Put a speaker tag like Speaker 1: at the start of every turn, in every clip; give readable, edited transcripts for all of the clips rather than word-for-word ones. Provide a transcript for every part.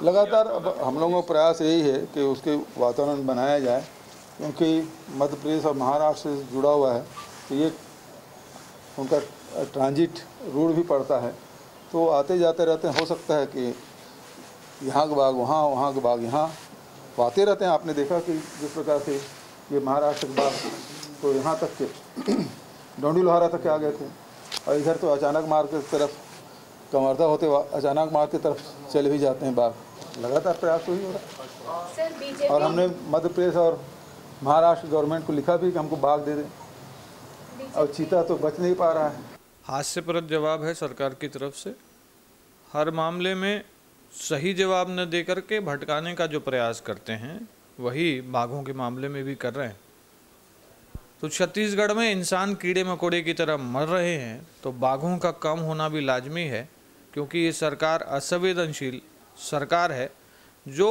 Speaker 1: लगातार अब हम लोगों का प्रयास यही है कि उसके वातावरण बनाया जाए, क्योंकि मध्य प्रदेश और महाराष्ट्र से जुड़ा हुआ है, तो ये उनका ट्रांजिट रूट भी पड़ता है, तो आते जाते रहते हैं। हो सकता है कि यहाँ के बाग वहाँ, वहाँ के बाग यहाँ, तो आते रहते हैं। आपने देखा कि जिस प्रकार से ये महाराष्ट्र के बाग तो यहाँ तक के डोंडी लोहारा तक के आ गए थे, और इधर तो अचानक मार्ग की तरफ कमरदा होते अचानक मार्ग की तरफ चले भी जाते हैं बाग। लगातार प्रयास तो ही हो रहा है। और हमने मध्य प्रदेश और महाराष्ट्र गवर्नमेंट को लिखा भी कि हमको बाग दे दें, और चीता तो बच नहीं पा रहा है।
Speaker 2: हास्यप्रद जवाब है सरकार की तरफ से। हर मामले में सही जवाब न देकर के भटकाने का जो प्रयास करते हैं वही बाघों के मामले में भी कर रहे हैं। तो छत्तीसगढ़ में इंसान कीड़े मकोड़े की तरह मर रहे हैं, तो बाघों का कम होना भी लाजमी है, क्योंकि ये सरकार असंवेदनशील सरकार है जो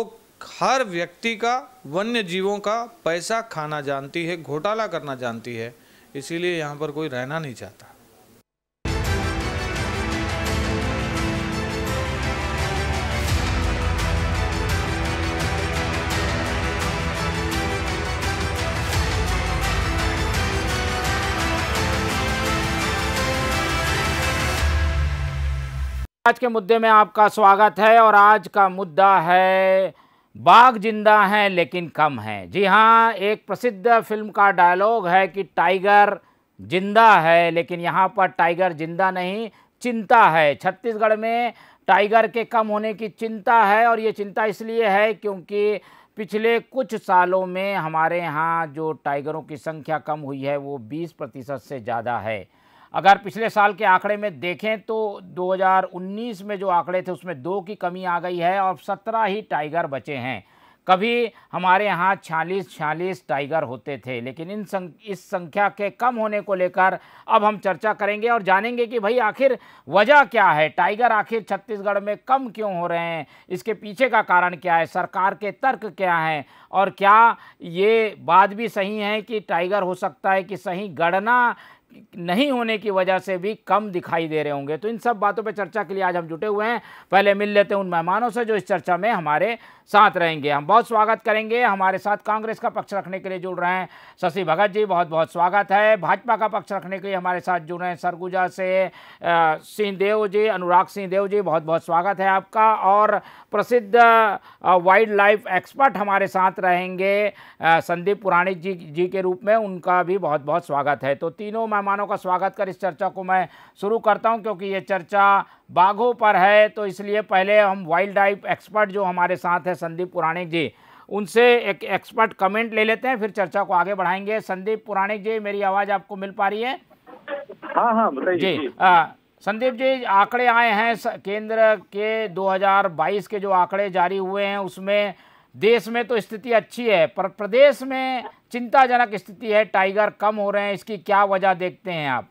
Speaker 2: हर व्यक्ति का, वन्य जीवों का पैसा खाना जानती है, घोटाला करना जानती है। इसीलिए यहाँ पर कोई रहना नहीं चाहता।
Speaker 3: आज के मुद्दे में आपका स्वागत है। और आज का मुद्दा है बाघ जिंदा हैं लेकिन कम हैं। जी हाँ, एक प्रसिद्ध फिल्म का डायलॉग है कि टाइगर जिंदा है, लेकिन यहाँ पर टाइगर जिंदा नहीं, चिंता है। छत्तीसगढ़ में टाइगर के कम होने की चिंता है, और ये चिंता इसलिए है क्योंकि पिछले कुछ सालों में हमारे यहाँ जो टाइगरों की संख्या कम हुई है वो 20% से ज़्यादा है। अगर पिछले साल के आंकड़े में देखें तो 2019 में जो आंकड़े थे उसमें 2 की कमी आ गई है और 17 ही टाइगर बचे हैं। कभी हमारे यहाँ 46 टाइगर होते थे, लेकिन इस संख्या के कम होने को लेकर अब हम चर्चा करेंगे और जानेंगे कि भाई आखिर वजह क्या है, टाइगर आखिर छत्तीसगढ़ में कम क्यों हो रहे हैं, इसके पीछे का कारण क्या है, सरकार के तर्क क्या हैं, और क्या ये बात भी सही है कि टाइगर हो सकता है कि सही गणना नहीं होने की वजह से भी कम दिखाई दे रहे होंगे। तो इन सब बातों पे चर्चा के लिए आज हम जुटे हुए हैं। पहले मिल लेते हैं उन मेहमानों से जो इस चर्चा में हमारे साथ रहेंगे। हम बहुत स्वागत करेंगे, हमारे साथ कांग्रेस का पक्ष रखने के लिए जुड़ रहे हैं शशि भगत जी, बहुत बहुत स्वागत है। भाजपा का पक्ष रखने के लिए हमारे साथ जुड़ रहे हैं सरगुजा से सिंहदेव जी, अनुराग सिंहदेव जी, बहुत बहुत स्वागत है आपका। और प्रसिद्ध वाइल्ड लाइफ एक्सपर्ट हमारे साथ रहेंगे संदीप पुराणिक जी के रूप में, उनका भी बहुत बहुत स्वागत है। तो तीनों मेहमानों का स्वागत कर इस चर्चा को मैं शुरू करता हूं, क्योंकि ये चर्चा बाघों पर है, तो इसलिए पहले हम वाइल्ड लाइफ एक्सपर्ट जो हमारे साथ है संदीप पुराणिक जी, उनसे एक एक्सपर्ट कमेंट ले लेते हैं, फिर चर्चा को आगे बढ़ाएंगे। संदीप पुराणिक जी, मेरी आवाज़ आपको मिल पा रही है?
Speaker 4: हाँ बताइए
Speaker 3: जी। संदीप जी, आंकड़े आए हैं केंद्र के 2022 के जो आंकड़े जारी हुए हैं उसमें देश में तो स्थिति अच्छी है, पर प्रदेश में चिंताजनक स्थिति है, टाइगर कम हो रहे हैं। इसकी क्या वजह देखते हैं आप?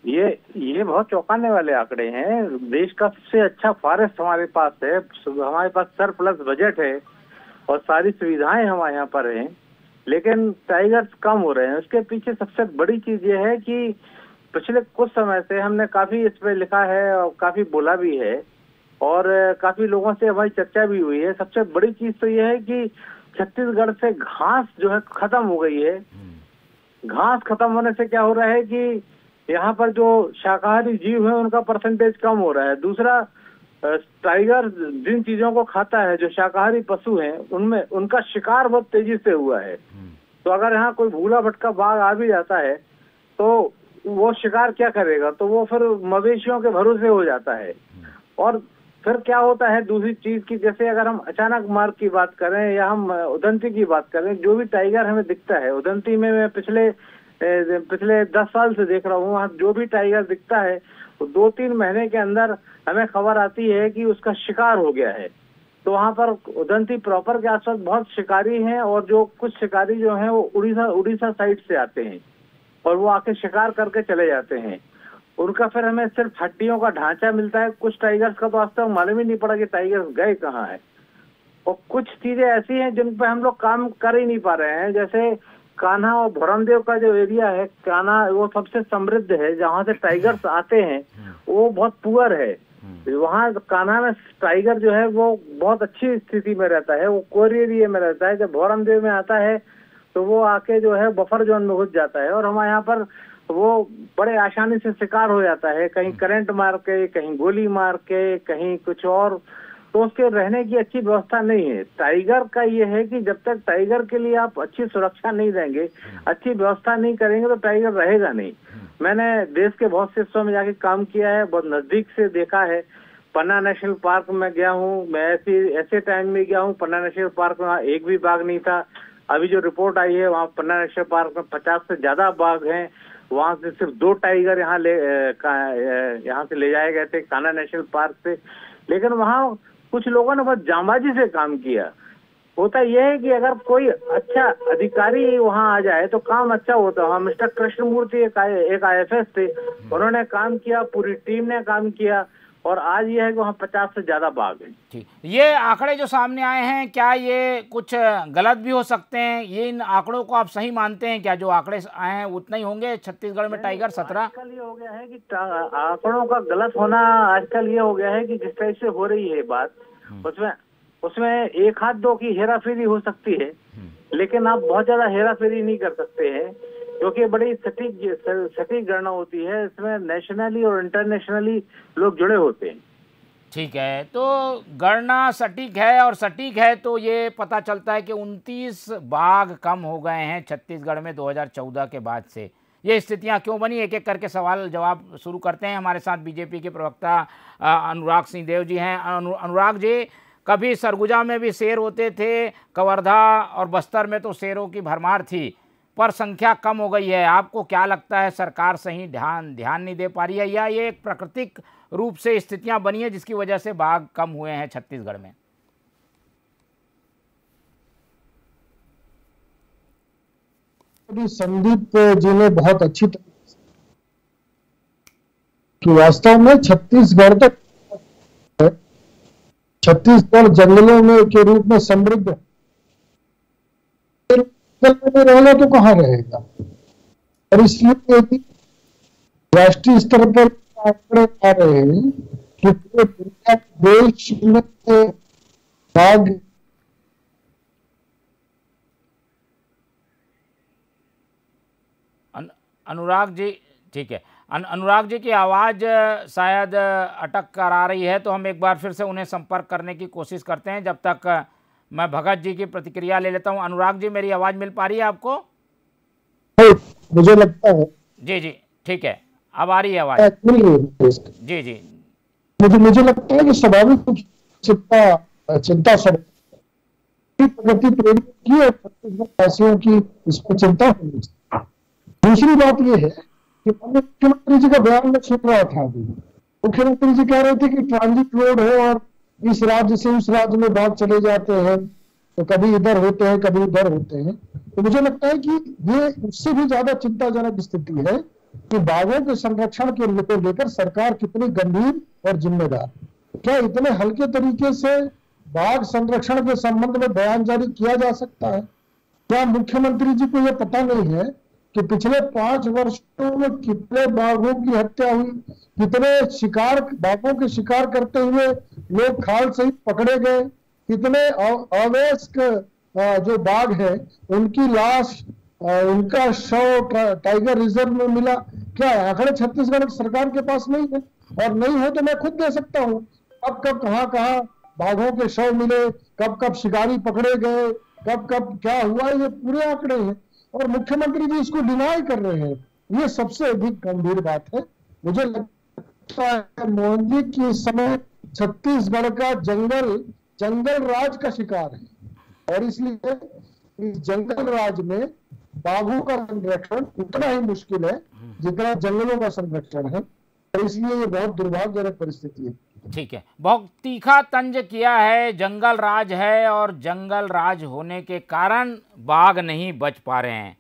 Speaker 4: ये बहुत चौंकाने वाले आंकड़े हैं। देश का सबसे अच्छा फॉरेस्ट हमारे पास है, हमारे पास सरप्लस बजट है और सारी सुविधाएं हमारे यहाँ पर हैं, लेकिन टाइगर्स कम हो रहे हैं। उसके पीछे सबसे बड़ी चीज ये है कि पिछले कुछ समय से हमने काफी इस पे लिखा है और काफी बोला भी है और काफी लोगों से हमारी चर्चा भी हुई है। सबसे बड़ी चीज तो ये है कि छत्तीसगढ़ से घास जो है खत्म हो गई है। घास खत्म होने से क्या हो रहा है कि यहाँ पर जो शाकाहारी जीव है उनका परसेंटेज कम हो रहा है। दूसरा, टाइगर जिन चीजों को खाता है, जो शाकाहारी पशु हैं, उनमें उनका शिकार बहुत तेजी से हुआ है। तो अगर यहाँ कोई भूला भटका बाघ आ भी जाता है तो वो शिकार क्या करेगा, तो वो फिर मवेशियों के भरोसे हो जाता है। और फिर क्या होता है दूसरी चीज की, जैसे अगर हम अचानक मार्ग की बात करें या हम उदंती की बात करें, जो भी टाइगर हमें दिखता है उदंती में, मैं पिछले 10 साल से देख रहा हूँ, वहाँ जो भी टाइगर दिखता है वो 2-3 महीने के अंदर हमें खबर आती है कि उसका शिकार हो गया है। तो वहाँ पर उदंती प्रॉपर के आसपास बहुत शिकारी हैं, और जो कुछ शिकारी जो हैं वो उड़ीसा साइड से आते हैं और वो आके शिकार करके चले जाते हैं। उनका फिर हमें सिर्फ हड्डियों का ढांचा मिलता है। कुछ टाइगर्स का तो आज तक मालूम ही नहीं पड़ा कि टाइगर्स गए कहाँ है। और कुछ चीजें ऐसी हैं जिन पे हम लोग काम कर ही नहीं पा रहे हैं, जैसे कान्हा और भोरमदेव का जो एरिया है, कान्हा वो सबसे समृद्ध है, जहाँ से टाइगर्स आते हैं वो बहुत पुअर है। वहाँ कान्हा में टाइगर जो है वो बहुत अच्छी स्थिति में रहता है, वो कोर एरिया में रहता है। जब भौरमदेव में आता है तो वो आके जो है बफर जोन में घुस जाता है, और हमारे यहाँ पर वो बड़े आसानी से शिकार हो जाता है, कहीं करंट मार के, कहीं गोली मार के, कहीं कुछ और। तो उसके रहने की अच्छी व्यवस्था नहीं है। टाइगर का ये है कि जब तक टाइगर के लिए आप अच्छी सुरक्षा नहीं देंगे, अच्छी व्यवस्था नहीं करेंगे, तो टाइगर रहेगा नहीं। मैंने देश के बहुत से हिस्सों में जाके काम किया है, बहुत नजदीक से देखा है। पन्ना नेशनल पार्क में गया हूँ, मैं ऐसे टाइम में गया हूँ, पन्ना नेशनल पार्क में वहाँ एक भी बाघ नहीं था। अभी जो रिपोर्ट आई है, वहाँ पन्ना नेशनल पार्क में 50 से ज्यादा बाघ हैं। वहाँ से सिर्फ 2 टाइगर यहाँ से ले जाए गए थे कान्हा नेशनल पार्क से। लेकिन वहाँ कुछ लोगों ने बहुत जांबाजी से काम किया। होता यह है कि अगर कोई अच्छा अधिकारी वहां आ जाए तो काम अच्छा होता है। वहाँ मिस्टर कृष्णमूर्ति एक IFS थे, उन्होंने काम किया, पूरी टीम ने काम किया, और आज ये है कि वहाँ 50 से ज्यादा बाघ हैं।
Speaker 3: ठीक, ये आंकड़े जो सामने आए हैं, क्या ये कुछ गलत भी हो सकते हैं? ये इन आंकड़ों को आप सही मानते हैं क्या? जो आंकड़े आए हैं उतना ही होंगे छत्तीसगढ़ में टाइगर 17?
Speaker 4: आजकल ये हो गया है कि आंकड़ों का गलत होना आजकल ये हो गया है कि जिस तरह से हो रही है बात, उसमें 1 हाथ 2 की हेराफेरी हो सकती है, लेकिन आप बहुत ज्यादा हेराफेरी नहीं कर सकते हैं, क्योंकि बड़ी सटीक गणना होती है। इसमें नेशनली और इंटरनेशनली लोग जुड़े होते हैं।
Speaker 3: ठीक है, तो गणना सटीक है, और सटीक है तो ये पता चलता है कि 29 बाघ कम हो गए हैं छत्तीसगढ़ में 2014 के बाद से। ये स्थितियां क्यों बनी? एक एक करके सवाल जवाब शुरू करते हैं। हमारे साथ बीजेपी के प्रवक्ता अनुराग सिंहदेव जी हैं। अनुराग जी, कभी सरगुजा में भी शेर होते थे, कवर्धा और बस्तर में तो शेरों की भरमार थी, पर संख्या कम हो गई है। आपको क्या लगता है, सरकार सही ध्यान नहीं दे पा रही है, या ये एक प्राकृतिक रूप से स्थितियां बनी है जिसकी वजह से बाघ कम हुए हैं छत्तीसगढ़ में?
Speaker 5: संदीप जी ने बहुत अच्छी तरह कि वास्तव में छत्तीसगढ़ जंगलों में के रूप में समृद्ध में रहेगा तो कहाँ रहेगा। और इसलिए यदि राष्ट्रीय स्तर पर आंकड़े आ रहे हैं कि पूरे दुनिया देश में बाघ
Speaker 3: अनुराग जी, ठीक है, अनुराग जी की आवाज़ शायद अटक कर आ रही है, तो हम एक बार फिर से उन्हें संपर्क करने की कोशिश करते हैं। जब तक मैं भगत जी की प्रतिक्रिया ले लेता हूं। अनुराग जी, मेरी आवाज़ मिल पा रही है आपको?
Speaker 5: मुझे लगता है
Speaker 3: जी जी, ठीक है, अब आ रही है आवाज़।
Speaker 5: मिल रही है
Speaker 3: जी जी।
Speaker 5: मुझे लगता है कि स्वाभाविक चिंता सब प्रगति प्रेरित की और छत्तीसगढ़वासियों की इसको चिंता होनी चाहिए। दूसरी बात यह है कि मुख्यमंत्री जी का बयान में सुन रहा था अभी। मुख्यमंत्री जी कह रहे थे कि ट्रांजिट रोड है और इस राज्य से उस राज्य में बाघ चले जाते हैं, तो कभी इधर होते हैं कभी उधर होते हैं। तो मुझे लगता है कि ये उससे भी ज्यादा चिंताजनक स्थिति है कि बाघों के संरक्षण के लेकर सरकार कितनी गंभीर और जिम्मेदार। क्या इतने हल्के तरीके से बाघ संरक्षण के संबंध में बयान जारी किया जा सकता है? क्या मुख्यमंत्री जी को यह पता नहीं है कि पिछले 5 वर्षों में कितने बाघों की हत्या हुई, कितने बाघों के शिकार करते हुए लोग खाल से ही पकड़े गए, कितने अवैध जो बाघ है उनकी लाश, उनका शव टाइगर रिजर्व में मिला। क्या आंकड़े छत्तीसगढ़ सरकार के पास नहीं है? और नहीं हो तो मैं खुद दे सकता हूँ कब कहाँ बाघों के शव मिले, कब शिकारी पकड़े गए, कब क्या हुआ, ये पूरे आंकड़े हैं। और मुख्यमंत्री जी इसको डिनाई कर रहे हैं। ये सबसे अधिक गंभीर बात है। मुझे लगता है मोहन जी कि इस समय छत्तीसगढ़ का जंगल राज का शिकार है, और इसलिए इस जंगल राज में बाघों का संरक्षण उतना ही मुश्किल है जितना जंगलों का संरक्षण है, और इसलिए ये बहुत दुर्भाग्यजनक परिस्थिति है।
Speaker 3: ठीक है, बहुत तीखा तंज किया है, जंगल राज है, और जंगल राज होने के कारण बाघ नहीं बच पा रहे हैं।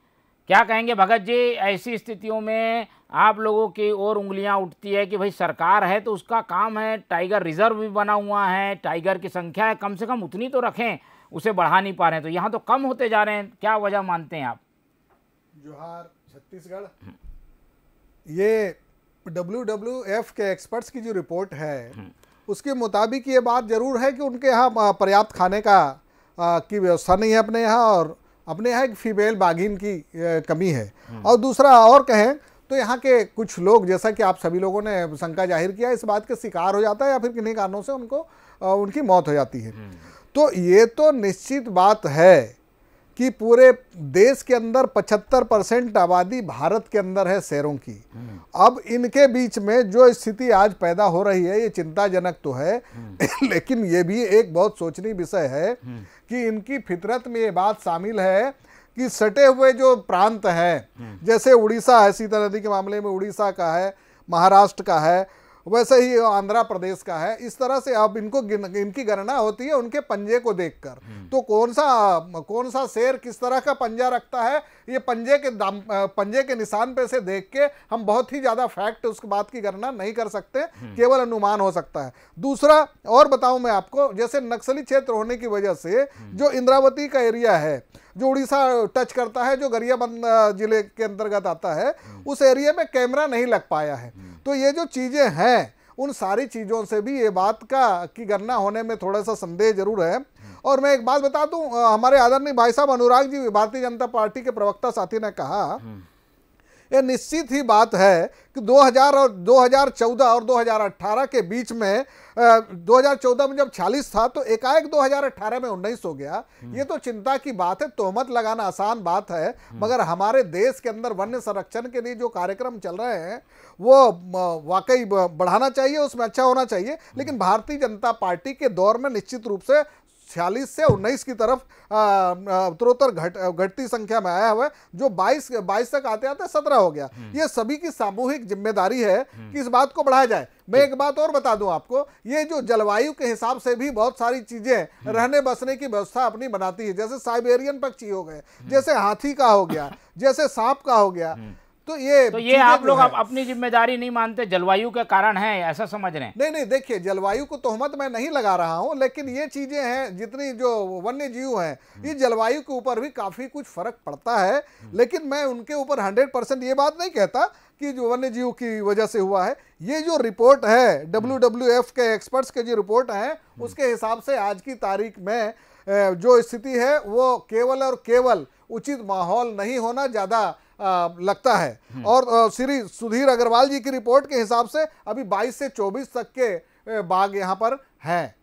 Speaker 3: क्या कहेंगे भगत जी, ऐसी स्थितियों में आप लोगों की और उंगलियां उठती है कि भाई सरकार है तो उसका काम है, टाइगर रिजर्व भी बना हुआ है, टाइगर की संख्या है कम से कम उतनी तो रखें, उसे बढ़ा नहीं पा रहे हैं, तो यहाँ तो कम होते जा रहे हैं। क्या वजह मानते हैं आप?
Speaker 6: जोहार छत्तीसगढ़, ये WWF के एक्सपर्ट्स की जो रिपोर्ट है उसके मुताबिक ये बात जरूर है कि उनके यहाँ पर्याप्त खाने का की व्यवस्था नहीं है अपने यहाँ, और अपने यहाँ एक फीमेल बाघिन की कमी है। और दूसरा और कहें तो यहाँ के कुछ लोग, जैसा कि आप सभी लोगों ने शंका जाहिर किया, इस बात के शिकार हो जाता है या फिर किन्हीं कारणों से उनको उनकी मौत हो जाती है। तो ये तो निश्चित बात है कि पूरे देश के अंदर 75% आबादी भारत के अंदर है शहरों की। अब इनके बीच में जो स्थिति आज पैदा हो रही है ये चिंताजनक तो है लेकिन ये भी एक बहुत सोचनीय विषय है कि इनकी फितरत में ये बात शामिल है कि सटे हुए जो प्रांत हैं, जैसे उड़ीसा है, सीता नदी के मामले में उड़ीसा का है, महाराष्ट्र का है, वैसे ही आंध्र प्रदेश का है। इस तरह से अब इनकी गणना होती है उनके पंजे को देखकर। तो कौन सा शेर किस तरह का पंजा रखता है, ये पंजे के निशान पे से देख के हम बहुत ही ज्यादा फैक्ट उस बात की गणना नहीं कर सकते, केवल अनुमान हो सकता है। दूसरा और बताऊं मैं आपको, जैसे नक्सली क्षेत्र होने की वजह से जो इंद्रावती का एरिया है जो उड़ीसा टच करता है, जो गरियाबंद जिले के अंतर्गत आता है, उस एरिया में कैमरा नहीं लग पाया है। तो ये जो चीजें हैं उन सारी चीजों से भी ये बात की गणना होने में थोड़ा सा संदेह जरूर है। और मैं एक बात बता दूं, हमारे आदरणीय भाई साहब अनुराग जी भारतीय जनता पार्टी के प्रवक्ता साथी ने कहा, ये निश्चित ही बात है कि 2014 और 2018 के बीच में 2014 में जब 46 था तो एकाएक 2018 में 19 हो गया। ये तो चिंता की बात है। तोहमत लगाना आसान बात है, मगर हमारे देश के अंदर वन्य संरक्षण के लिए जो कार्यक्रम चल रहे हैं वो वाकई बढ़ाना चाहिए, उसमें अच्छा होना चाहिए। लेकिन भारतीय जनता पार्टी के दौर में निश्चित रूप से 46 से 19 की तरफ उत्तरोत्तर घटती संख्या में आया हुआ है, जो 22 तक आते आते 17 हो गया। ये सभी की सामूहिक जिम्मेदारी है कि इस बात को बढ़ाया जाए। मैं एक बात और बता दूं आपको, ये जो जलवायु के हिसाब से भी बहुत सारी चीजें रहने बसने की व्यवस्था अपनी बनाती है, जैसे साइबेरियन पक्षी हो गए, जैसे हाथी का हो गया, जैसे सांप का हो गया। तो ये
Speaker 3: आप लोग अपनी जिम्मेदारी नहीं मानते, जलवायु के कारण है ऐसा समझ रहे हैं?
Speaker 6: नहीं, देखिए जलवायु को तोहमत मैं नहीं लगा रहा हूं, लेकिन ये चीजें हैं, जितनी जो वन्य जीव हैं, इस जलवायु के ऊपर भी काफी कुछ फर्क पड़ता है। लेकिन मैं उनके ऊपर 100% ये बात नहीं कहता कि जो वन्य जीव की वजह से हुआ है। ये जो रिपोर्ट है WWF के एक्सपर्ट्स के जो रिपोर्ट है, उसके हिसाब से आज की तारीख में जो स्थिति है वो केवल और केवल उचित माहौल नहीं होना ज्यादा लगता है। और श्री सुधीर अग्रवाल जी की रिपोर्ट के हिसाब से अभी 22 से 24 तक के बाघ यहाँ पर हैं।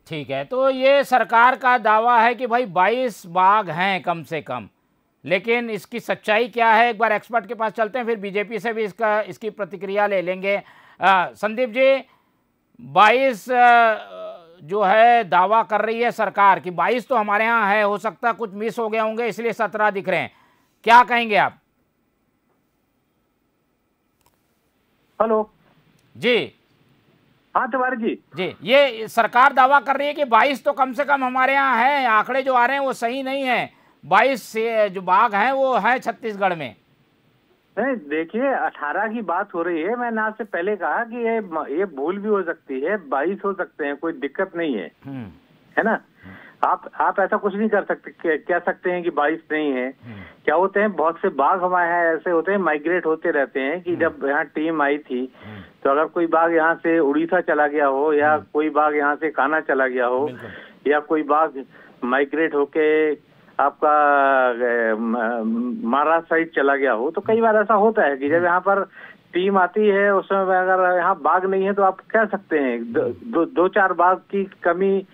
Speaker 3: ठीक है, तो ये सरकार का दावा है कि भाई 22 बाघ हैं कम से कम, लेकिन इसकी सच्चाई क्या है? एक बार एक्सपर्ट के पास चलते हैं, फिर बीजेपी से भी इसकी प्रतिक्रिया ले लेंगे। संदीप जी, 22 जो है दावा कर रही है सरकार कि 22 तो हमारे यहाँ है, हो सकता है कुछ मिस हो गए होंगे इसलिए 17 दिख रहे हैं, क्या कहेंगे आप?
Speaker 4: हेलो
Speaker 3: जी।
Speaker 4: हाँ तिवारी
Speaker 3: जी, ये सरकार दावा कर रही है कि 22 तो कम से कम हमारे यहाँ है, आंकड़े जो आ रहे हैं वो सही नहीं है। 22 से जो बाघ हैं वो है छत्तीसगढ़ में।
Speaker 4: नहीं, देखिए 18 की बात हो रही है। मैंने आपसे पहले कहा कि ये भूल भी हो सकती है, 22 हो सकते हैं, कोई दिक्कत नहीं है, है ना। आप ऐसा कुछ नहीं कर सकते, कह सकते हैं कि 22 नहीं है। क्या होते हैं, बहुत से बाघ हमारे यहाँ ऐसे होते हैं, माइग्रेट होते रहते हैं कि जब यहाँ टीम आई थी तो अगर कोई बाघ यहाँ से उड़ीसा चला गया हो, या कोई बाघ यहाँ से कान्हा चला गया हो, या कोई बाघ माइग्रेट होके आपका महाराष्ट्र साइड चला गया हो, तो कई बार ऐसा होता है कि जब यहाँ पर टीम आती है उस समय अगर यहाँ बाघ नहीं है तो आप कह सकते हैं 2-4 बाघ की कमी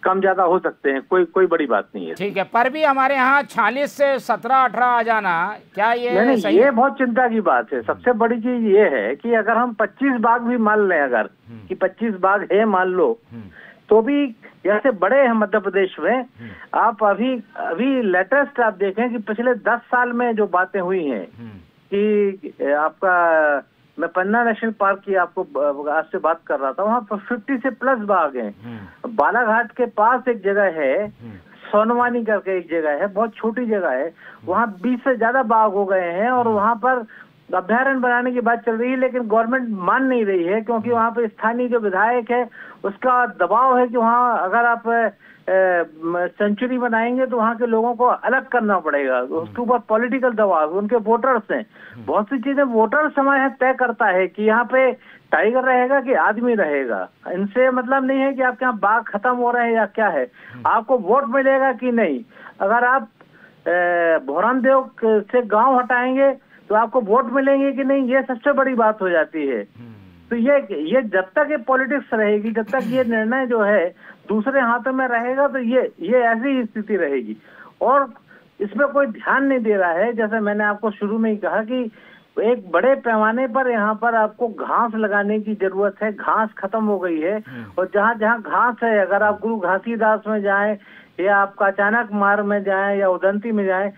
Speaker 4: कम ज्यादा हो सकते हैं, कोई बड़ी बात नहीं है।
Speaker 3: ठीक है, पर भी हमारे यहाँ 46 से 17-18 आ जाना, क्या ये
Speaker 4: नहीं,
Speaker 3: सही?
Speaker 4: ये बहुत चिंता की बात है। सबसे बड़ी चीज ये है कि अगर हम 25 बाघ भी मान लें, अगर कि 25 बाघ है मान लो, तो भी जैसे बड़े हैं मध्य प्रदेश में, आप अभी लेटेस्ट आप देखें कि पिछले 10 साल में जो बातें हुई हैं कि आपका, मैं पन्ना नेशनल पार्क की आपको आज से बात कर रहा था, वहाँ पर 50 से प्लस बाघ हैं। बालाघाट के पास एक जगह है, सोनवानी करके एक जगह है, बहुत छोटी जगह है, वहाँ 20 से ज्यादा बाघ हो गए हैं। और वहाँ पर अभ्यारण्य बनाने की बात चल रही है, लेकिन गवर्नमेंट मान नहीं रही है, क्योंकि वहाँ पे स्थानीय जो विधायक है उसका दबाव है कि वहाँ अगर आप सेंचुरी बनाएंगे तो वहाँ के लोगों को अलग करना पड़ेगा, उसके ऊपर पॉलिटिकल दबाव, उनके वोटर्स हैं, बहुत सी चीजें वोटर्स हमारे तय करता है कि यहाँ पे टाइगर रहेगा कि आदमी रहेगा। इनसे मतलब नहीं है कि आपके यहाँ बाघ खत्म हो रहे हैं या क्या है, आपको वोट मिलेगा कि नहीं। अगर आप भोरन देव से गांव हटाएंगे तो आपको वोट मिलेंगे कि नहीं, ये सबसे बड़ी बात हो जाती है। तो ये जब तक ये पॉलिटिक्स रहेगी, जब तक ये निर्णय जो है दूसरे हाथों में रहेगा, तो ये ऐसी स्थिति रहेगी। और इसमें कोई ध्यान नहीं दे रहा है। जैसे मैंने आपको शुरू में ही कहा कि एक बड़े पैमाने पर यहाँ पर आपको घास लगाने की जरूरत है, घास खत्म हो गई है। और जहाँ जहाँ घास है, अगर आप गुरु घासीदास में जाएं या आप काचानक मार्ग में जाएं या उदंती में जाएं,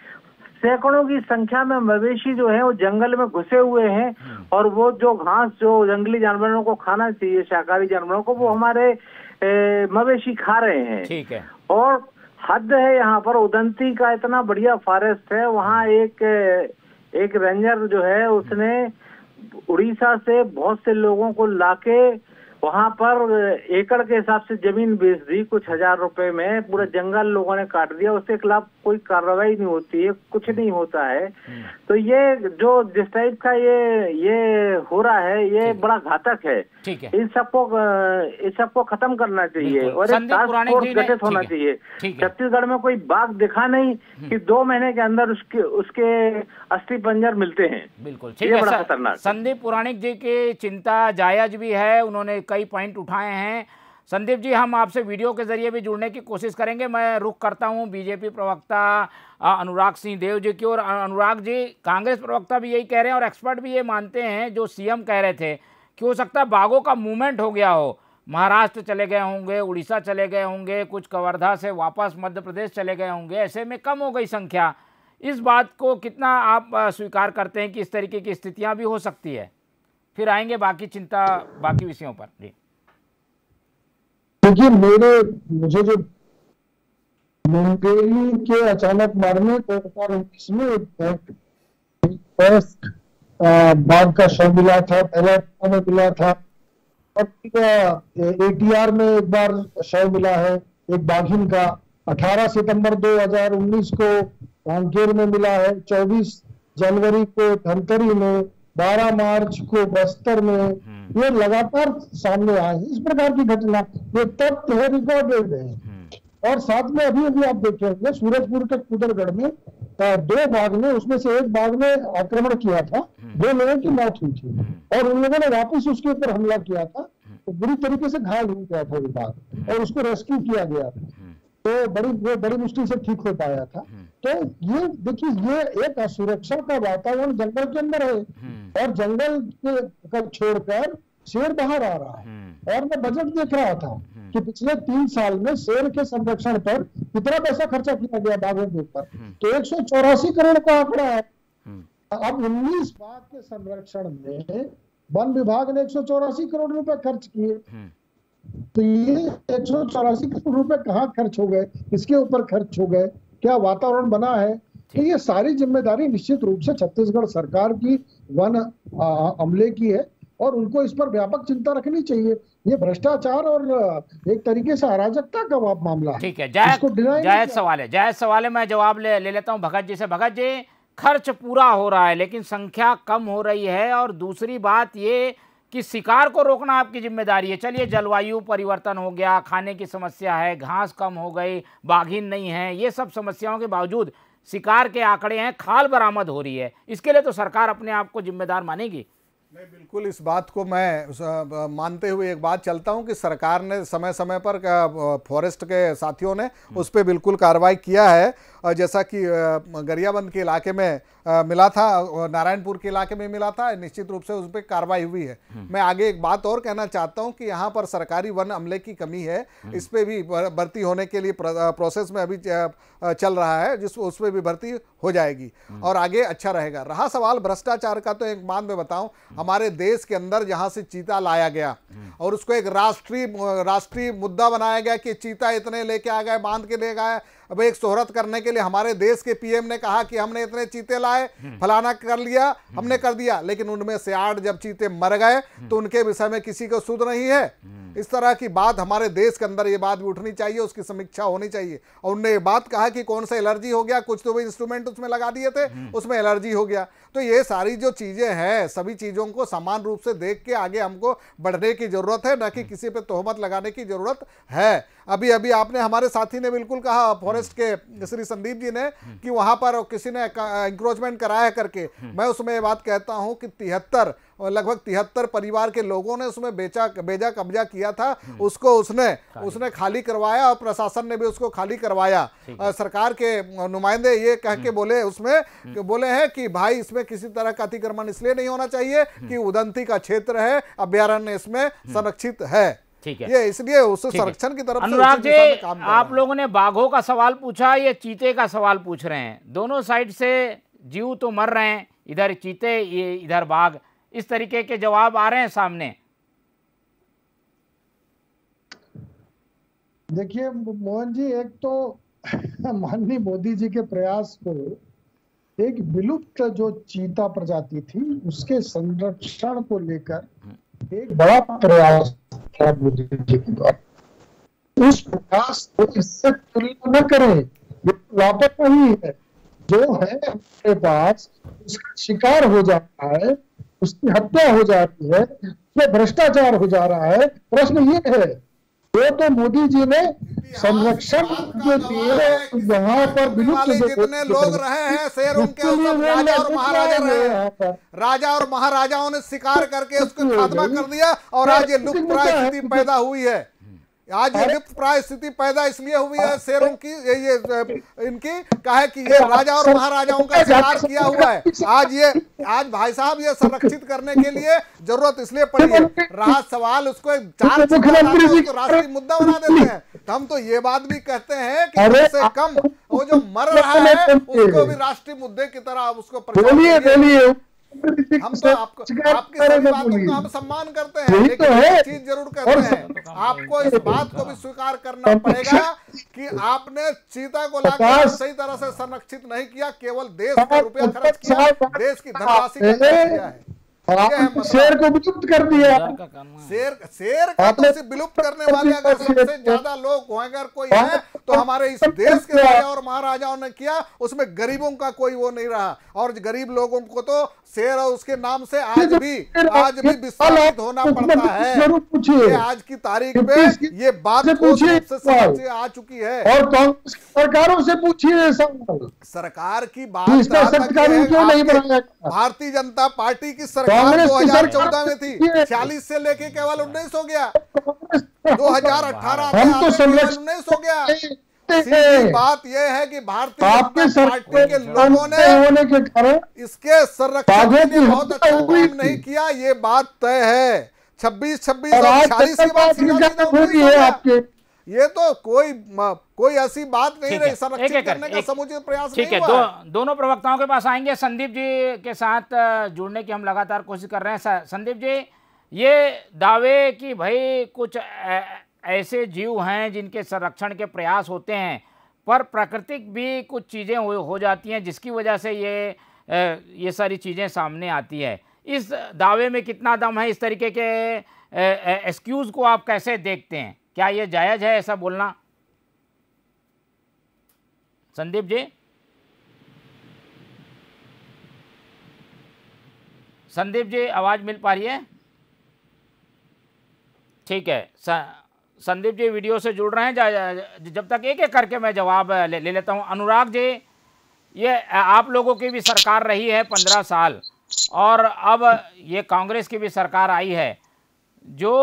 Speaker 4: सैकड़ों की संख्या में मवेशी जो है वो जंगल में घुसे हुए हैं। और वो जो घास जो जंगली जानवरों को खाना चाहिए, शाकाहारी जानवरों को, वो हमारे मवेशी खा रहे हैं।
Speaker 3: ठीक है।
Speaker 4: और हद है यहाँ पर, उदंती का इतना बढ़िया फॉरेस्ट है, वहाँ एक रेंजर जो है उसने उड़ीसा से बहुत से लोगों को लाके वहाँ पर एकड़ के हिसाब से जमीन बेच दी, कुछ हजार रुपए में। पूरा जंगल लोगों ने काट दिया, उसके खिलाफ कोई कार्रवाई नहीं होती है, कुछ नहीं होता है। तो ये जो जिस टाइप का ये हो रहा है, ये बड़ा घातक है।
Speaker 3: ठीक है।
Speaker 4: इन सबको खत्म करना चाहिए और एक टास्क फोर्स गठित होना चाहिए। छत्तीसगढ़ में कोई बाघ दिखा नहीं कि 2 महीने के अंदर उसके अस्थि पंजर मिलते हैं।
Speaker 3: बिल्कुल,
Speaker 4: ये बड़ा खतरनाक।
Speaker 3: संदीप पुराणिक जी की चिंता जायज भी है, उन्होंने कई पॉइंट उठाए हैं। संदीप जी, हम आपसे वीडियो के जरिए भी जुड़ने की कोशिश करेंगे। मैं रुख करता हूं बीजेपी प्रवक्ता अनुराग सिंह देव जी की। और अनुराग जी, कांग्रेस प्रवक्ता भी यही कह रहे हैं और एक्सपर्ट भी ये मानते हैं, जो सीएम कह रहे थे कि हो सकता है बाघों का मूवमेंट हो गया हो, महाराष्ट्र चले गए होंगे, उड़ीसा चले गए होंगे, कुछ कवर्धा से वापस मध्य प्रदेश चले गए होंगे, ऐसे में कम हो गई संख्या। इस बात को कितना आप स्वीकार करते हैं कि इस तरीके की स्थितियाँ भी हो सकती है? फिर आएंगे बाकी चिंता, बाकी विषयों पर। जी
Speaker 5: देखिए, मुझे जो मुंगेली के अचानक मारने 2019 में फर्स्ट बाघ का शव मिला था, पहला में मिला था, और एटीआर में एक बार शव मिला है एक बाघिन का। 18 सितंबर 2019 को कांकेर में मिला है, 24 जनवरी को धमतरी में, 12 मार्च को बस्तर में। ये लगातार सामने आए इस प्रकार की घटना, ये तथ्य है, रिकॉर्डेड है। और साथ में अभी आप देखेंगे सूरजपुर के कुदरगढ़ में 2 बाघ ने, उसमें से एक बाघ ने आक्रमण किया था, 2 लोगों की मौत हुई थी और उन लोगों ने वापस उसके ऊपर हमला किया था, तो बुरी तरीके से घायल हो गया था वो बाघ और उसको रेस्क्यू किया गया था, तो बड़ी मुश्किल से ठीक हो पाया था। तो ये देखिए, ये एक असुरक्षा का वातावरण जंगल के अंदर है और जंगल के छोड़कर शेर बाहर आ रहा है। और मैं बजट देख रहा था कि पिछले 3 साल में शेर के संरक्षण पर कितना पैसा खर्चा किया गया बाघों के ऊपर, तो 184 करोड़ का आंकड़ा है। अब 19 बाघ के संरक्षण में वन विभाग ने 184 करोड़ रुपए खर्च किए, तो ये 184 करोड़ रुपए कहाँ खर्च हो गए, किसके ऊपर खर्च हो गए, क्या वातावरण बना है? तो ये सारी जिम्मेदारी निश्चित रूप से छत्तीसगढ़ सरकार की, वन अमले की है और उनको इस पर व्यापक चिंता रखनी चाहिए। ये भ्रष्टाचार और एक तरीके से अराजकता का मामला है।
Speaker 3: ठीक है, जायज सवाल है। मैं जवाब ले लेता हूँ भगत जी से। भगत जी, खर्च पूरा हो रहा है लेकिन संख्या कम हो रही है, और दूसरी बात ये कि शिकार को रोकना आपकी जिम्मेदारी है। चलिए, जलवायु परिवर्तन हो गया, खाने की समस्या है, घास कम हो गई, बाघिन नहीं है, ये सब समस्याओं के बावजूद शिकार के आंकड़े हैं, खाल बरामद हो रही है, इसके लिए तो सरकार अपने आप को जिम्मेदार मानेगी।
Speaker 6: नहीं, बिल्कुल इस बात को मैं मानते हुए एक बात चलता हूं कि सरकार ने समय समय पर फॉरेस्ट के साथियों ने उस पर बिल्कुल कार्रवाई किया है। जैसा कि गरियाबंद के इलाके में मिला था, नारायणपुर के इलाके में मिला था, निश्चित रूप से उस पर कार्रवाई हुई है। मैं आगे एक बात और कहना चाहता हूं कि यहाँ पर सरकारी वन अमले की कमी है, इस पर भी भर्ती होने के लिए प्रोसेस में अभी चल रहा है, उस पर भी भर्ती हो जाएगी और आगे अच्छा रहेगा। रहा सवाल भ्रष्टाचार का, तो एक बात मैं बताऊं, हमारे देश के अंदर जहां से चीता लाया गया और उसको एक राष्ट्रीय मुद्दा बनाया गया कि चीता इतने लेके आ गए, बांध के ले गए। अब एक शोहरत करने के लिए हमारे देश के पीएम ने कहा कि हमने इतने चीते लाए, फलाना कर लिया, हमने कर दिया, लेकिन उनमें से 8 जब चीते मर गए तो उनके विषय में किसी को सुध नहीं है। इस तरह की बात हमारे देश के अंदर ये बात भी उठनी चाहिए, उसकी समीक्षा होनी चाहिए। और उनने ये बात कहा कि कौन सा एलर्जी हो गया, कुछ तो भी इंस्ट्रूमेंट उसमें लगा दिए थे, उसमें एलर्जी हो गया। तो ये सारी जो चीजें हैं, सभी चीजों को समान रूप से देख के आगे हमको बढ़ने की जरूरत है, न कि किसी पे तोहमत लगाने की जरूरत है। अभी अभी आपने, हमारे साथी ने बिल्कुल कहा, फॉरेस्ट के श्री संदीप जी ने, कि वहां पर किसी ने इंक्रोचमेंट कराया करके। मैं उसमें ये बात कहता हूं कि लगभग 73 परिवार के लोगों ने उसमें बेजा कब्जा किया था, उसको उसने खाली करवाया और प्रशासन ने भी उसको खाली करवाया। सरकार के नुमाइंदे ये कह के बोले हैं कि भाई इसमें किसी तरह का अतिक्रमण इसलिए नहीं होना चाहिए कि उदंती का क्षेत्र है, अभ्यारण्य इसमें संरक्षित है।
Speaker 3: ठीक है,
Speaker 6: ये इसलिए उस संरक्षण की तरफ
Speaker 3: अनुराग जी, आप लोगों ने बाघों का सवाल पूछा, ये चीते का सवाल पूछ रहे हैं। दोनों साइड से जीव तो मर रहे हैं, इधर चीते, ये इधर बाघ, इस तरीके के जवाब आ रहे हैं सामने।
Speaker 5: देखिए मोहन जी, एक तो माननीय मोदी जी के प्रयास को एक विलुप्त जो चीता प्रजाति थी उसके संरक्षण को लेकर एक बड़ा प्रयास किया मोदी जी के द्वारा। उस प्रयास को इससे तुलना न करें, ये लापरवाही है। जो है हमारे पास, उसका शिकार हो जाता है, उसकी हत्या हो जाती है, उसमें भ्रष्टाचार हो जा रहा है। प्रश्न ये है, वो तो मोदी जी ने संरक्षण के लिए यहाँ पर विलुप्त
Speaker 6: जितने लोग रहे हैं शेर, उनके राजा और महाराजा रहे हैं, राजा और महाराजाओं ने शिकार करके उसको खात्मा कर दिया और आज ये लुप्त प्राय स्थिति पैदा हुई है। आज ये लुप्त प्राय स्थिति पैदा इसलिए हुई है शेरों की, ये इनकी कहे कि ये राजा और महाराजाओं का शिकार किया हुआ है। आज भाई साहब ये संरक्षित करने के लिए जरूरत इसलिए पड़ी है। रहा सवाल उसको राष्ट्रीय मुद्दा बना देते हैं। तो हम तो ये बात भी कहते हैं कि कम से कम वो जो मर रहा है उसको भी राष्ट्रीय मुद्दे की तरह उसको
Speaker 5: बोलिए।
Speaker 6: हम तो आपकी सभी बातों का हम सम्मान करते हैं, लेकिन एक चीज जरूर कहते हैं, आपको इस बात को भी स्वीकार करना पड़ेगा कि आपने चीता को लाकर सही तरह से संरक्षित नहीं किया, केवल देश का रुपया खर्च किया, देश की धनराशि का खर्च किया है।
Speaker 5: शेर को विलुप्त कर दिया।
Speaker 6: शेर का तो सिर्फ विलुप्त करने वाले अगर सबसे ज्यादा लोग अगर कोई है तो हमारे इस देश के राजा और महाराजाओं ने किया, उसमें गरीबों का कोई वो नहीं रहा। और गरीब लोगों को तो शेर और उसके नाम से आज भी विस्थापित होना पड़ता है। आज की तारीख में ये बात समझ आ चुकी है।
Speaker 5: और कांग्रेस सरकारों से पूछिए,
Speaker 6: सरकार की बात भारतीय जनता पार्टी की सरकार 2014 में थी, 46 से लेके केवल 19 हो गया, 2018 में 19 हो गया। सीधी बात यह है कि भारतीय जनता पार्टी के लोगों ने इसके संरक्षण के लिए बहुत अच्छा काम नहीं किया, ये बात तय है। 26 और 46 की बात ये तो कोई ऐसी बात नहीं रही, संरक्षित करने का समुचित प्रयास नहीं हुआ।
Speaker 3: ठीक है, दोनों प्रवक्ताओं के पास आएंगे। संदीप जी के साथ जुड़ने की हम लगातार कोशिश कर रहे हैं। संदीप जी, ये दावे कि भाई कुछ ऐसे जीव हैं जिनके संरक्षण के प्रयास होते हैं, पर प्राकृतिक भी कुछ चीज़ें हो जाती हैं जिसकी वजह से ये सारी चीज़ें सामने आती है। इस दावे में कितना दम है? इस तरीके के एक्सक्यूज़ को आप कैसे देखते हैं? क्या ये जायज़ है ऐसा बोलना? संदीप जी, संदीप जी आवाज़ मिल पा रही है? ठीक है, संदीप जी वीडियो से जुड़ रहे हैं। जब तक एक एक करके मैं जवाब ले लेता हूं। अनुराग जी, ये आप लोगों की भी सरकार रही है 15 साल और अब ये कांग्रेस की भी सरकार आई है। जो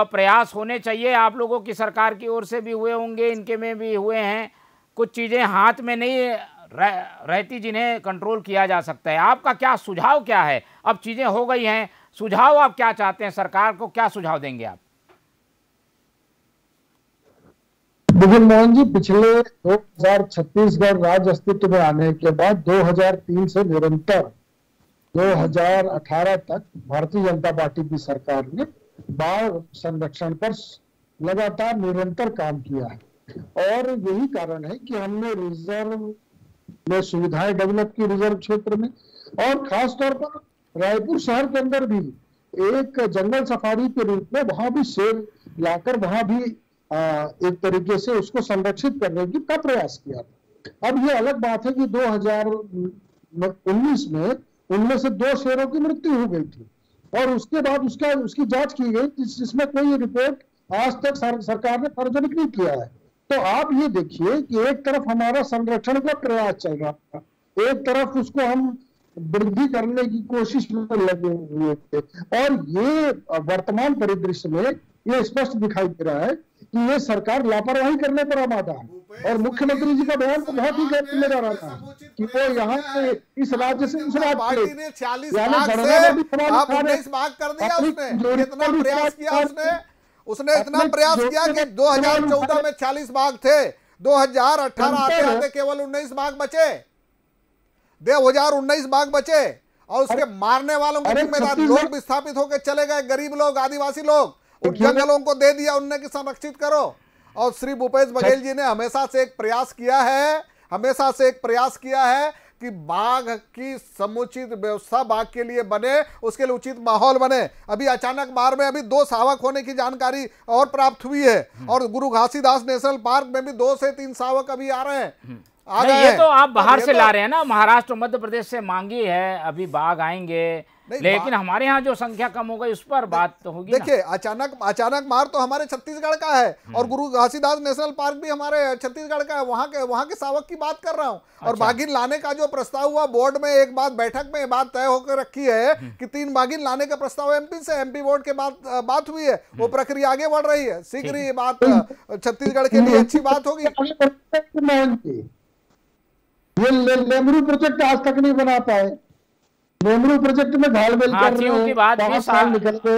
Speaker 3: प्रयास होने चाहिए आप लोगों की सरकार की ओर से भी हुए होंगे, इनके में भी हुए हैं। कुछ चीज़ें हाथ में नहीं रहती जिन्हें कंट्रोल किया जा सकता है। आपका क्या सुझाव क्या है? अब चीज़ें हो गई हैं, सुझाव आप क्या चाहते हैं? सरकार को क्या सुझाव देंगे आप?
Speaker 5: देखिए मोहन जी, पिछले 2000 छत्तीसगढ़ राज्य अस्तित्व में आने के बाद 2003 से निरंतर 2018 तक भारतीय जनता पार्टी की सरकार ने बाढ़ संरक्षण पर लगातार निरंतर काम किया है, और यही कारण है कि हमने रिजर्व में सुविधाएं डेवलप की रिजर्व क्षेत्र में, और खास तौर पर रायपुर शहर के अंदर भी एक जंगल सफारी के रूप में वहां भी शेर लाकर वहां भी एक तरीके से उसको संरक्षित करने की का प्रयास किया था। अब ये अलग बात है कि 2019 में उनमें से 2 शेरों की मृत्यु हो गई थी, और उसके बाद उसकी जांच की गई, जिसमें कोई रिपोर्ट आज तक सरकार ने सार्वजनिक नहीं किया है। तो आप ये देखिए कि एक तरफ हमारा संरक्षण का प्रयास चल रहा था, एक तरफ उसको हम वृद्धि करने की कोशिश में लगे हुए थे, और ये वर्तमान परिदृश्य में ये स्पष्ट दिखाई दे रहा है कि ये सरकार लापरवाही करने पर आमादा है। और मुख्यमंत्री जी का बयान तो बहुत ही गैर लगा रहा था कि वो यहाँ से इस राज्य से उस राज्य
Speaker 6: पार्टी ने 40 भाग से आप 19 भाग कर दिया। उसने इतना प्रयास किया, उसने इतना प्रयास किया कि 2014 में 40 भाग थे, 2018 आते आते केवल 19 भाग बचे, 2019 भाग बचे, और उसके मारने वालों के जिम्मेदार लोग विस्थापित होकर चले गए, गरीब लोग, आदिवासी लोग, उन जंगलों को दे दिया उनने कि संरक्षित करो। और श्री भूपेश बघेल जी ने हमेशा से एक प्रयास किया है कि बाघ की समुचित व्यवस्था बाघ के लिए बने, उसके लिए उचित माहौल बने। अभी अचानक मार में अभी 2 शावक होने की जानकारी और प्राप्त हुई है, और गुरु घासीदास नेशनल पार्क में भी 2 से 3 शावक अभी आ रहे हैं।
Speaker 3: ये तो आप बाहर से ला रहे हैं ना, महाराष्ट्र मध्य प्रदेश से मांगी है, अभी बाघ आएंगे, लेकिन हमारे यहाँ जो संख्या कम हो गई उस पर बात तो होगी।
Speaker 6: देखिए अचानक मार तो हमारे छत्तीसगढ़ का है, और गुरु घासीदास नेशनल पार्क भी हमारे छत्तीसगढ़ का है, वहां के शावक की बात कर रहा हूं। और बाघिन लाने का जो प्रस्ताव हुआ बोर्ड में, एक बात बैठक में बात तय होकर रखी है कि 3 बाघिन लाने का प्रस्ताव एमपी बोर्ड के बात हुई है, वो प्रक्रिया आगे बढ़ रही है। शीघ्र ये बात छत्तीसगढ़ के लिए अच्छी बात होगी।
Speaker 5: ये लेमरू प्रोजेक्ट आज तक नहीं बना पाए, लेमरू प्रोजेक्ट में घालमेल कर रहे हैं,
Speaker 3: की बात भी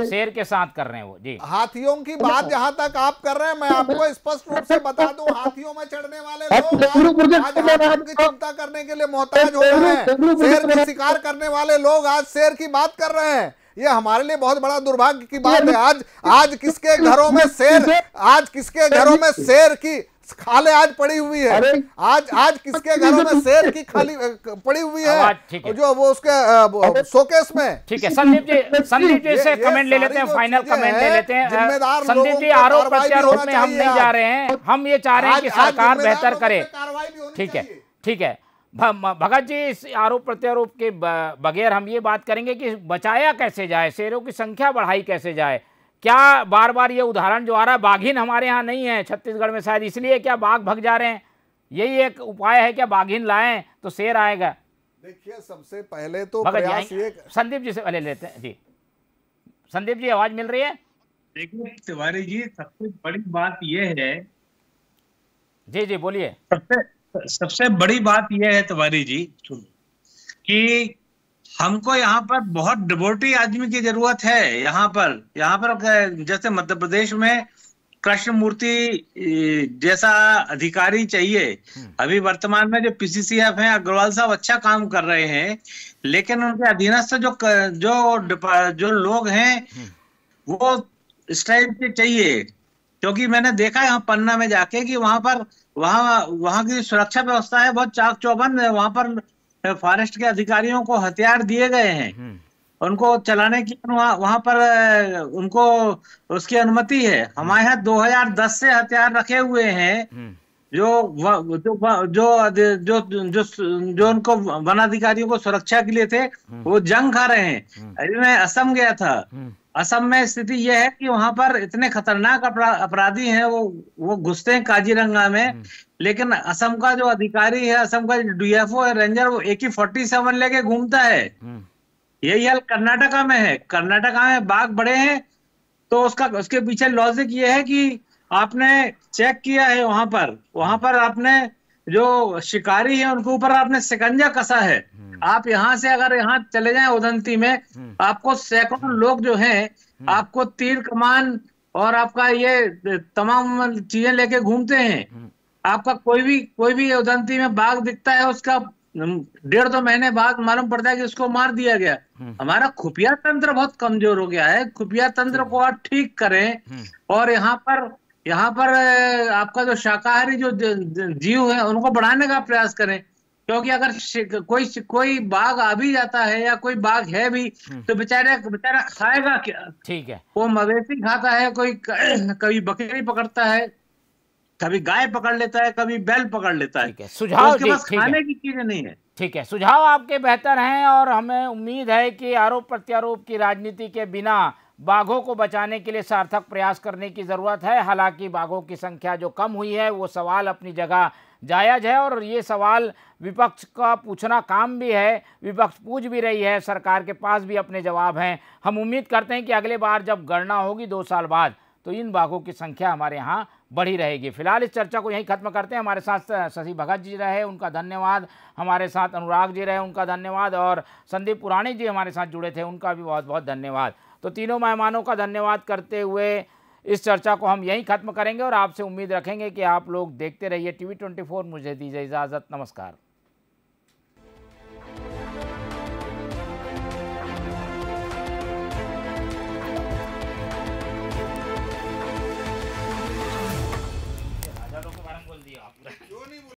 Speaker 3: शेर के साथ कर रहे हैं वो जी।
Speaker 6: हाथियों की बात जहां तक आप कर रहे हैं, मैं आपको स्पष्ट रूप से बता दूं, हाथियों में चढ़ने वाले लोग आज हाथियों की चिंता करने के लिए मोहताज हो रहे हैं, शेर का शिकार करने वाले लोग आज शेर की बात कर रहे हैं। ये हमारे लिए बहुत बड़ा दुर्भाग्य की बात है। आज किसके घरों में शेर की खाले आज पड़ी हुई है, आज किसके घरों में शेर की खाली पड़ी हुई है, जो वो उसके शोकेस में।
Speaker 3: ठीक है, संदीप जी से कमेंट ले लेते हैं, फाइनल कमेंट ले लेते हैं। संदीप जी, आरोप प्रत्यारोप में हम नहीं जा रहे हैं, हम ये चाह रहे हैं कि सरकार बेहतर करे। ठीक है भगत जी, इस आरोप प्रत्यारोप के बगैर हम ये बात करेंगे कि बचाया कैसे जाए, शेरों की संख्या बढ़ाई कैसे जाए। क्या बार बार ये उदाहरण जो आ रहा है, बाघिन हमारे यहाँ नहीं है छत्तीसगढ़ में, शायद इसलिए क्या बाघ भग जा रहे हैं, यही एक उपाय है क्या, बाघिन लाएं तो शेर आएगा।
Speaker 6: देखिए, सबसे पहले तो प्रयास ये,
Speaker 3: संदीप जी से पहले लेते हैं जी। संदीप जी, आवाज मिल रही है?
Speaker 7: देखिए तिवारी जी, सबसे बड़ी बात यह है,
Speaker 3: जी बोलिए।
Speaker 7: सबसे बड़ी बात यह है तिवारी जी कि हमको यहाँ पर बहुत डिवोटी आदमी की जरूरत है। यहाँ पर जैसे मध्य प्रदेश में कृष्ण मूर्ति जैसा अधिकारी चाहिए। अभी वर्तमान में जो पीसीसीएफ हैं, अग्रवाल साहब अच्छा काम कर रहे हैं, लेकिन उनके अधीनस्थ जो लोग हैं वो इस टाइप के चाहिए। क्योंकि मैंने देखा यहाँ पन्ना में जाके कि वहाँ की सुरक्षा व्यवस्था है बहुत चाक चौबंद है। वहां पर फॉरेस्ट के अधिकारियों को हथियार दिए गए हैं, उनको चलाने की वहां पर उनको उसकी अनुमति है। हमारे यहाँ 2010 से हथियार रखे हुए हैं जो उनको वन अधिकारियों को सुरक्षा के लिए थे, वो जंग खा रहे हैं। अभी मैं असम गया था, असम में स्थिति यह है कि वहां पर इतने खतरनाक अपराधी हैं, वो घुसते हैं काजीरंगा में, लेकिन असम का जो अधिकारी है, असम का डीएफओ है, रेंजर, वो AK-47 लेके घूमता है। यही हाल कर्नाटका में है। कर्नाटका में बाघ बड़े हैं, तो उसके पीछे लॉजिक ये है कि आपने चेक किया है वहां पर आपने जो शिकारी है उनके ऊपर आपने शिकंजा कसा है। आप यहाँ से अगर यहाँ चले जाएं उदंती में, आपको सैकड़ों लोग जो हैं आपको तीर कमान और आपका ये तमाम चीजें लेके घूमते हैं। आपका कोई भी उदंती में बाघ दिखता है, उसका 1.5-2 महीने बाद मालूम पड़ता है कि उसको मार दिया गया। हमारा खुफिया तंत्र बहुत कमजोर हो गया है। खुफिया तंत्र को आप ठीक करें और यहाँ पर आपका जो शाकाहारी जो जीव है उनको बढ़ाने का प्रयास करें, क्योंकि अगर कोई बाघ आ भी जाता है या कोई बाघ है भी तो बेचारा खाएगा क्या?
Speaker 3: ठीक है,
Speaker 7: वो मवेशी खाता है, कोई कभी बकरी पकड़ता है, कभी गाय पकड़ लेता है, कभी बैल पकड़ लेता है।
Speaker 3: ठीक है, सुझाव
Speaker 7: उसके पास खाने की चीजें नहीं है।
Speaker 3: ठीक है, सुझाव आपके बेहतर हैं और हमें उम्मीद है कि आरोप प्रत्यारोप की राजनीति के बिना बाघों को बचाने के लिए सार्थक प्रयास करने की ज़रूरत है। हालांकि बाघों की संख्या जो कम हुई है वो सवाल अपनी जगह जायज़ है और ये सवाल विपक्ष का पूछना काम भी है, विपक्ष पूछ भी रही है, सरकार के पास भी अपने जवाब हैं। हम उम्मीद करते हैं कि अगले बार जब गणना होगी 2 साल बाद तो इन बाघों की संख्या हमारे यहाँ बढ़ी रहेगी। फिलहाल इस चर्चा को यहीं खत्म करते हैं। हमारे साथ शशि भगत जी रहे, उनका धन्यवाद। हमारे साथ अनुराग जी रहे, उनका धन्यवाद। और संदीप पुराणी जी हमारे साथ जुड़े थे, उनका भी बहुत बहुत धन्यवाद। तो तीनों मेहमानों का धन्यवाद करते हुए इस चर्चा को हम यहीं खत्म करेंगे और आपसे उम्मीद रखेंगे कि आप लोग देखते रहिए TV24। मुझे दीजिए इजाज़त, नमस्कार।